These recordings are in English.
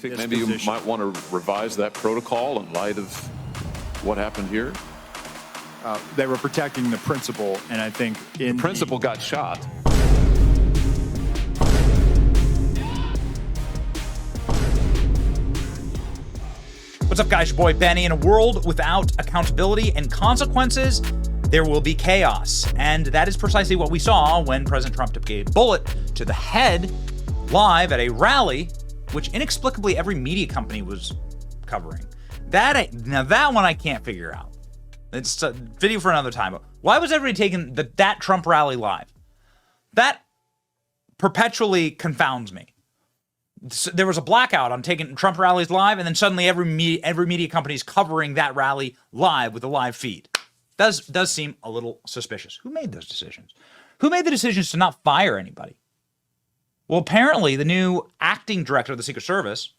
think maybe you might want to revise that protocol in light of what happened here? They were protecting the principal, and I think the principal got shot. What's up, guys? Your boy Benny. In a world without accountability and consequences, there will be chaos. And that is precisely what we saw when President Trump took a bullet to the head live at a rally, which inexplicably every media company was covering. Now that one I can't figure out. It's a video for another time. But why was everybody taking that Trump rally live? That perpetually confounds me. There was a blackout on taking Trump rallies live, and then suddenly every media company is covering that rally live with a live feed. Does seem a little suspicious. Who made those decisions? Who made the decisions to not fire anybody? Well, apparently the new acting director of the Secret Service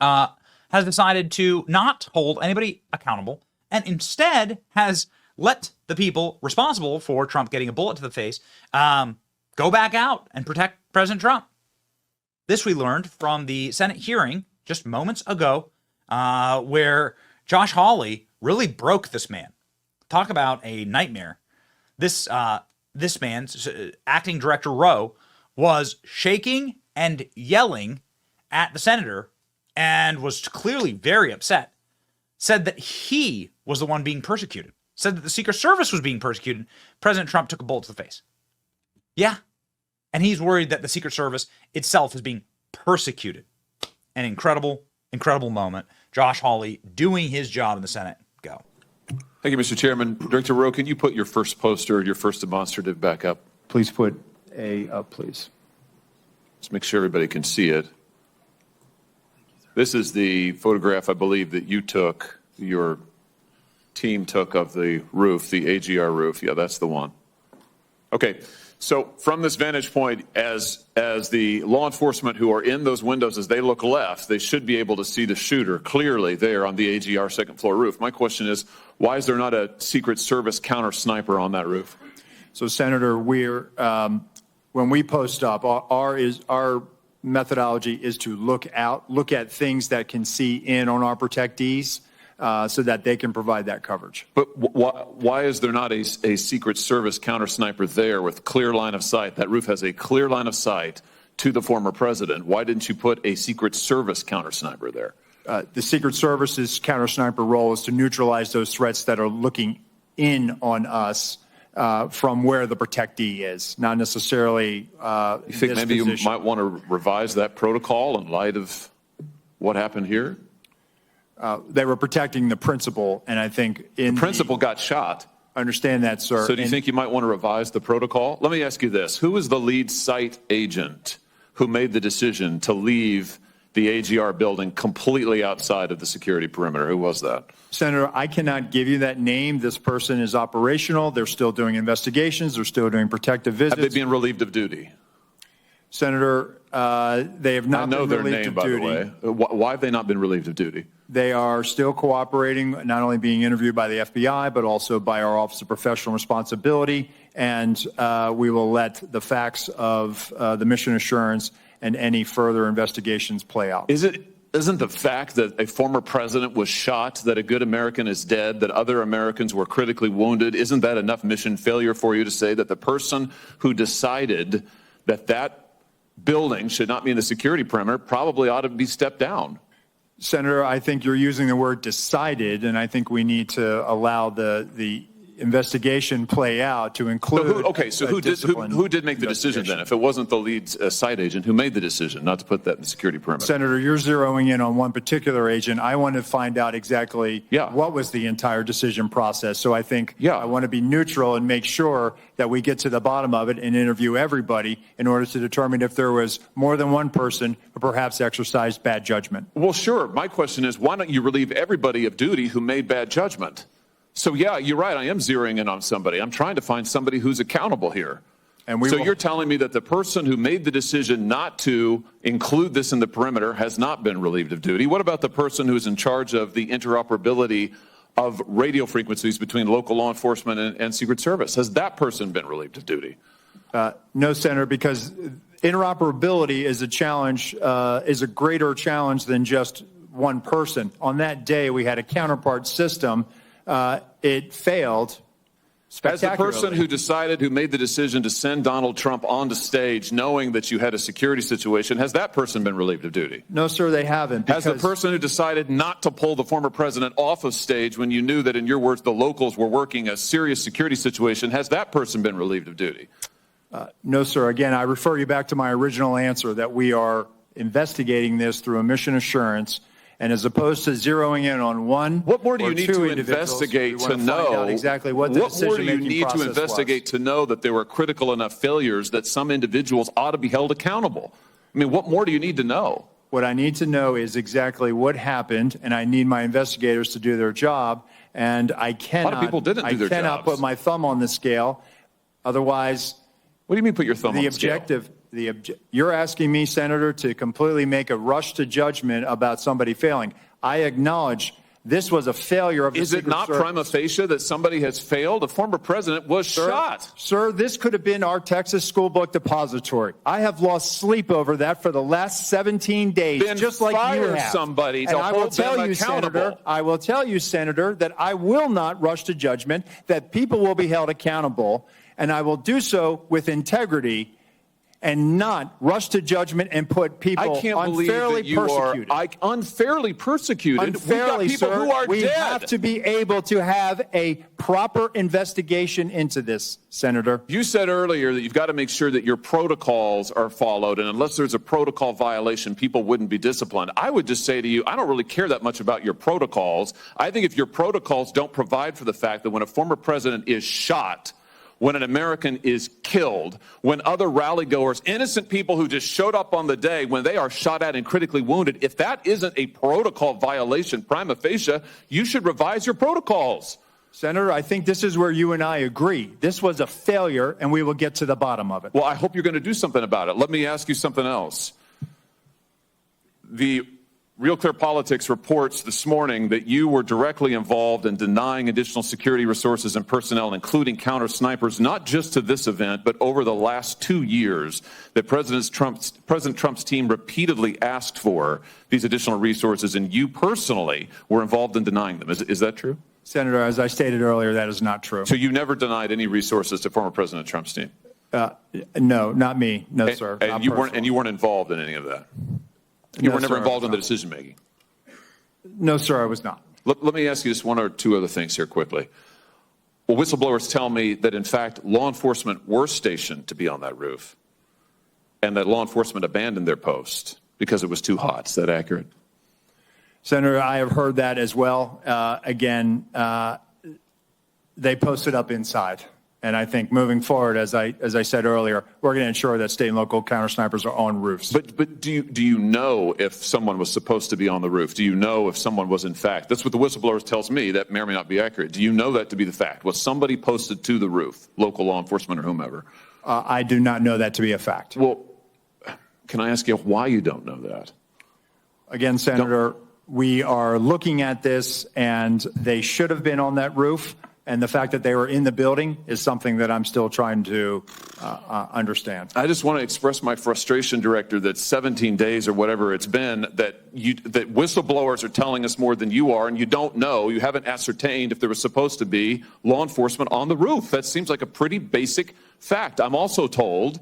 has decided to not hold anybody accountable, and instead has let the people responsible for Trump getting a bullet to the face go back out and protect President Trump. This we learned from the Senate hearing just moments ago, where Josh Hawley really broke this man. Talk about a nightmare. This man's acting director Rowe was shaking and yelling at the senator and was clearly very upset. Said that he was the one being persecuted. Said that the Secret Service was being persecuted. President Trump took a bullet to the face. Yeah. And he's worried that the Secret Service itself is being persecuted. An incredible, incredible moment. Josh Hawley doing his job in the Senate. Go. Thank you, Mr. Chairman. Director Rowe, can you put your first poster, your first demonstrative back up? Please put A up, please. Let's make sure everybody can see it. This is the photograph, I believe, that you took, your team took of the roof, the AGR roof. Yeah, that's the one. Okay. So from this vantage point, as the law enforcement who are in those windows, as they look left, they should be able to see the shooter clearly there on the AGR second floor roof. My question is, why is there not a Secret Service counter sniper on that roof? So, Senator, when we post up, our methodology is to look at things that can see in on our protectees, so that they can provide that coverage. But why is there not a Secret Service counter sniper there with clear line of sight? That roof has a clear line of sight to the former president. Why didn't you put a Secret Service counter sniper there? The Secret Service's counter sniper role is to neutralize those threats that are looking in on us from where the protectee is, not necessarily you think maybe position. You might want to revise that protocol in light of what happened here? They were protecting the principal, and I think the principal got shot. I understand that, sir. So do you think you might want to revise the protocol? Let me ask you this. Who was the lead site agent who made the decision to leave the AGR building completely outside of the security perimeter? Who was that? Senator, I cannot give you that name. This person is operational. They're still doing investigations. They're still doing protective visits. Have they been relieved of duty? Senator, they have not been relieved of duty. I know their name, by the way. Why have they not been relieved of duty? They are still cooperating, not only being interviewed by the FBI, but also by our Office of Professional Responsibility. And we will let the facts of the mission assurance and any further investigations play out. Isn't the fact that a former president was shot, that a good American is dead, that other Americans were critically wounded, isn't that enough mission failure for you to say that the person who decided that building should not be in the security perimeter probably ought to be stepped down? Senator, I think you're using the word decided, and I think we need to allow the investigation play out to include. Who did make the decision then? If it wasn't the lead site agent, who made the decision not to put that in the security perimeter? Senator, you're zeroing in on one particular agent. I want to find out exactly what was the entire decision process. So I think I want to be neutral and make sure that we get to the bottom of it and interview everybody in order to determine if there was more than one person who perhaps exercised bad judgment. Well, sure. My question is, why don't you relieve everybody of duty who made bad judgment? So, yeah, you're right. I am zeroing in on somebody. I'm trying to find somebody who's accountable here. And you're telling me that the person who made the decision not to include this in the perimeter has not been relieved of duty. What about the person who's in charge of the interoperability of radio frequencies between local law enforcement and Secret Service? Has that person been relieved of duty? No, Senator, because Interoperability is a challenge, is a greater challenge than just one person. On that day, we had a counterpart system. It failed. As the person who made the decision to send Donald Trump onto stage knowing that you had a security situation, has that person been relieved of duty? No, sir, they haven't. Has the person who decided not to pull the former president off of stage when you knew that, in your words, the locals were working a serious security situation, has that person been relieved of duty? No, sir. Again, I refer you back to my original answer that we are investigating this through a mission assurance. And as opposed to zeroing in on one, what more do you need to investigate to know exactly what the decision-making process was? What more do you need to investigate to know that there were critical enough failures that some individuals ought to be held accountable? I mean, what more do you need to know? What I need to know is exactly what happened, and I need my investigators to do their job. And I cannot. A lot of people didn't do their jobs. I cannot put my thumb on the scale. Otherwise, what do you mean put your thumb on the scale? You're asking me, Senator, to completely make a rush to judgment about somebody failing. I acknowledge this was a failure of the Secret Service. Is it not prima facie that somebody has failed? A former president was shot. Sir, this could have been our Texas school book depository. I have lost sleep over that for the last 17 days, then just like you have. Somebody to and I will hold tell them you, accountable. Senator, I will tell you, Senator, that I will not rush to judgment, that people will be held accountable, and I will do so with integrity and not rush to judgment and put people unfairly persecuted. Unfairly persecuted? Unfairly, We've got people who are we dead. have to be able to have a proper investigation into this, Senator. You said earlier that you've got to make sure that your protocols are followed, and unless there's a protocol violation, people wouldn't be disciplined. I would just say to you, I don't really care that much about your protocols. I think if your protocols don't provide for the fact that when a former president is shot, when an American is killed, when other rally-goers, innocent people who just showed up on the day, when they are shot at and critically wounded, if that isn't a protocol violation prima facie, you should revise your protocols. Senator, I think this is where you and I agree. This was a failure, and we will get to the bottom of it. Well, I hope you're going to do something about it. Let me ask you something else. The Real Clear Politics reports this morning that you were directly involved in denying additional security resources and personnel, including counter snipers, not just to this event, but over the last 2 years, that President Trump's team repeatedly asked for these additional resources, and you personally were involved in denying them. Is that true? Senator, as I stated earlier, that is not true. So you never denied any resources to former President Trump's team? No, not me. No, sir. And you weren't involved in any of that? You were never involved in the decision-making? No, sir, I was not. Let me ask you just one or two other things here quickly. Well, whistleblowers tell me that, in fact, law enforcement were stationed to be on that roof and that law enforcement abandoned their post because it was too hot. Is that accurate? Senator, I have heard that as well. Again, they posted up inside. And I think moving forward, as I said earlier, we're going to ensure that state and local counter snipers are on roofs. But do you know if someone was supposed to be on the roof? Do you know if someone was in fact? That's what the whistleblowers tells me. That may or may not be accurate. Do you know that to be the fact? Was somebody posted to the roof, local law enforcement or whomever? I do not know that to be a fact. Well, can I ask you why you don't know that? Again, Senator, we are looking at this, and they should have been on that roof. And the fact that they were in the building is something that I'm still trying to understand. I just want to express my frustration, Director, that 17 days or whatever it's been, that whistleblowers are telling us more than you are, and you don't know, you haven't ascertained if there was supposed to be law enforcement on the roof. That seems like a pretty basic fact. I'm also told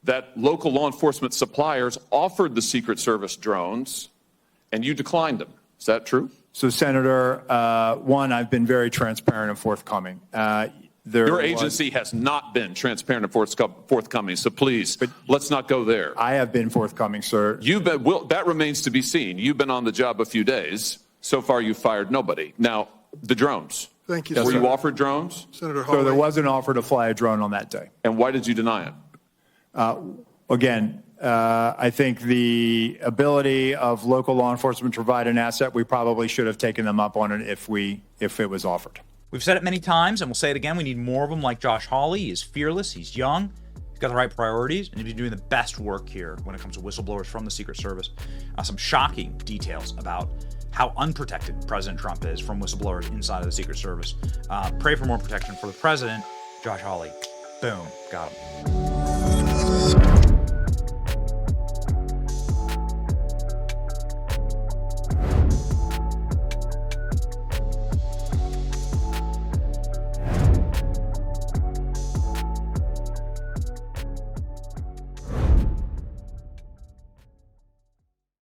that local law enforcement suppliers offered the Secret Service drones, and you declined them. Is that true? So, Senator, one, I've been very transparent and forthcoming. Your agency has not been transparent and forthcoming, so please, let's not go there. I have been forthcoming, sir. That remains to be seen. You've been on the job a few days. So far, you've fired nobody. Now, the drones. Thank you, Were sir. you offered drones? Senator Hawley. So there was an offer to fly a drone on that day. And why did you deny it? Again, I think the ability of local law enforcement to provide an asset, we probably should have taken them up on it if it was offered. We've said it many times, and we'll say it again. We need more of them like Josh Hawley. He is fearless. He's young. He's got the right priorities, and he's doing the best work here when it comes to whistleblowers from the Secret Service. Some shocking details about how unprotected President Trump is from whistleblowers inside of the Secret Service. Pray for more protection for the president. Josh Hawley. Boom. Got him.